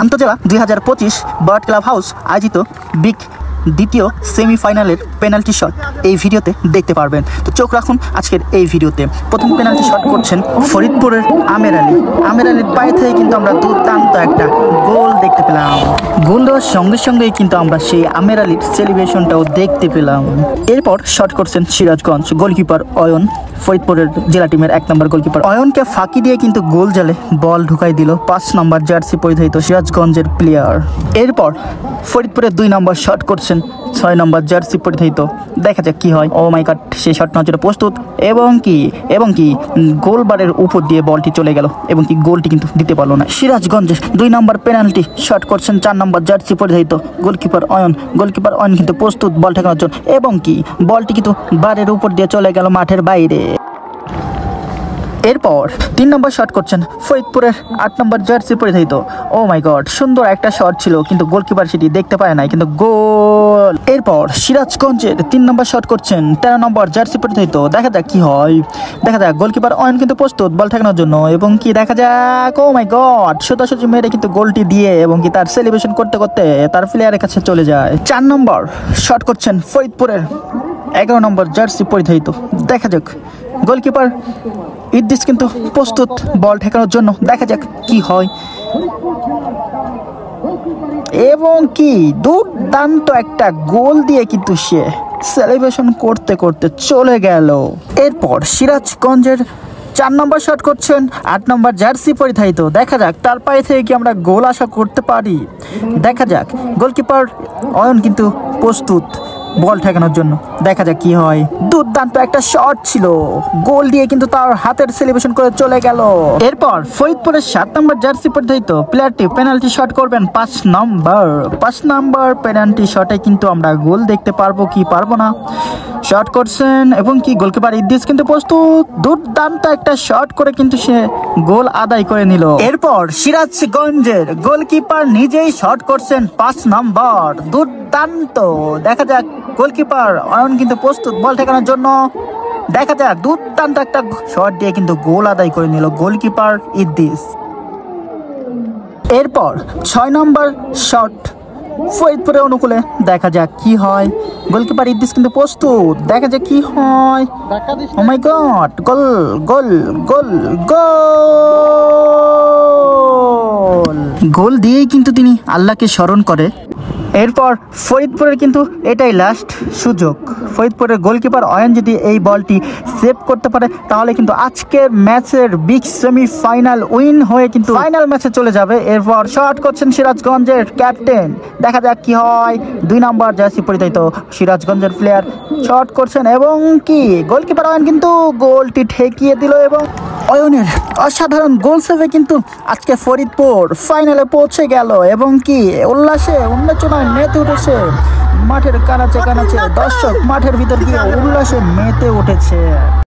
আন্তজেলা 2025 bird club house আয়োজিত big দ্বিতীয় সেমিফাইনালের পেনাল্টি শট এই ভিডিওতে দেখতে পারবেন। তো চোখ রাখুন আজকের এই ভিডিওতে। প্রথম পেনাল্টি শট করছেন ফরিদপুরের আমের আলী। আমের আলীর পায়ে থেকে কিন্তু আমরা দুর্দান্ত একটা গোল দেখতে পেলাম। গোল দেওয়ার সঙ্গে সঙ্গেই কিন্তু আমরা সেই আমের আলীর সেলিব্রেশনটাও দেখতে পেলাম। এরপর শট করছেন সিরাজগঞ্জ গোলকিপার অয়ন, ফরিদপুরের জেলা টিমের 1 নম্বর গোলকিপার। অয়নকে ফাঁকি দিয়ে কিন্তু গোল জালে বল ঢুকাই দিল 5 নম্বর জার্সি পরিধারিত সিরাজগঞ্জের প্লেয়ার। এরপর ফরিদপুরের 2 নম্বর শট করছেন 6 নম্বর জার্সি পরিধারিত। দেখা যাক কি হয়। ও মাই গড, সেই শট নেওয়ার জন্য প্রস্তুত এবং কি গোলবারের উপর দিয়ে বলটি চলে গেল এবং কি গোলটি কিন্তু দিতে পারলো না। সিরাজগঞ্জের 2 নম্বর পেনাল্টি শট করছেন 4 নম্বর জার্সি পরিধারিত গোলকিপার অয়ন। গোলকিপার অয়ন কিন্তু প্রস্তুত বল ঠেকানোর জন্য এবং কি বলটি কিন্তু বারের উপর দিয়ে চলে গেল মাঠের বাইরে। এরপর 3 নম্বর শট করছেন ফরিদপুরের 8 নম্বর জার্সি পরিধারিত। ও মাই গড, সুন্দর একটা শট ছিল কিন্তু গোলকিপার সেটি দেখতে পায় নাই, কিন্তু গোল। এরপর সিরাজগঞ্জের 3 নম্বর শট করছেন 13 নম্বর জার্সি পরিধারিত। দেখা যাক কি হয়। দেখা যাক, গোলকিপার অয়ন কিন্তু প্রস্তুত বল ঠেকানোর জন্য এবং কি দেখা যাক, ও মাই গড, সোজাসুজি মেরে কিন্তু গোলটি দিয়ে এবং কি তার সেলিব্রেশন করতে করতে তার প্লেয়ারের কাছে চলে যায়। 4 নম্বর শট করছেন ফরিদপুরের 11 নম্বর জার্সি পরিধারিত। দেখা যাক, গোলকিপার ইদ্দিস কিন্তু প্রস্তুত বল ঠেকানোর জন্য। দেখা যাক কি হয় এবং কি দুর্দান্ত একটা গোল দিয়ে কিন্তু সে সেলিব্রেশন করতে করতে চলে গেল। এরপর সিরাজগঞ্জের 4 নম্বর শট করছেন 8 নম্বর জার্সি পরিধারিত। দেখা যাক তার পায়ে থেকে কি আমরা গোল আশা করতে পারি। দেখা যাক, গোলকিপার অয়ন কিন্তু প্রস্তুত বল ঠেকানোর জন্য। দেখা যাক কি হয়। দুর্দান্ত একটা শট ছিল, গোল দিয়ে কিন্তু তার হাতের সেলিব্রেশন করে চলে গেল। এরপর ফরিদপুরের 7 নম্বর জার্সি পরিধারিত প্লেয়ারটি পেনাল্টি শট করবেন 5 নম্বর পেনাল্টি শটে কিন্তু আমরা গোল দেখতে পারবো কি পারবো না। শট করছেন এবং কি গোলকিপার ইদ্দিস কিন্তু প্রস্তুত, দুর্দান্ত একটা শট করে কিন্তু সে গোল আদায় করে নিল। এরপর সিরাজগঞ্জের গোলকিপার নিজেই শট করছেন 5 নম্বর। দুর্দান্ত। দেখা যাক, গোলকিপার অয়ন কিন্তু প্রস্তুত বল ঠেকানোর জন্য। দেখা যাক, দুর্দান্ত একটা শট দিয়ে কিন্তু গোল আদায় করে নিল গোলকিপার ইদ্দিস। এরপর 6 নম্বর শট ফরিদপুরের অনুকূলে। দেখা যাক কি হয়। গোলকিপার ইদ্দিস কিন্তু প্রস্তুত। দেখা যাক কি হয়। ও মাই গড, গোল গোল গোল গোল গোল দিয়েই কিন্তু তিনি আল্লাহকে স্মরণ করে। এরপর ফরিদপুরের কিন্তু এটাই লাস্ট সুযোগ। ফরিদপুরের গোলকিপার অয়ন যদি এই বলটি সেভ করতে পারে তাহলে কিন্তু আজকের ম্যাচের বিগ সেমিফাইনাল উইন হয়ে কিন্তু ফাইনাল ম্যাচে চলে যাবে। এরপর শট করছেন সিরাজগঞ্জের ক্যাপ্টেন। দেখা যাক কি হয়। 2 নম্বর জার্সি পরিধারিত সিরাজগঞ্জের প্লেয়ার শট করছেন এবং কি গোলকিপার অয়ন কিন্তু গোলটি ঠেকিয়ে দিল এবং অয়নের অসাধারণ গোল সেভে কিন্তু আজকে ফরিদপুর ফাইনালে পৌঁছে গেল এবং কি উল্লাসে উন্মোচনায় মেতে উঠেছে মাঠের কানাচে কানাচে। দর্শক মাঠের ভিতর গিয়ে উল্লাসে মেতে উঠেছে।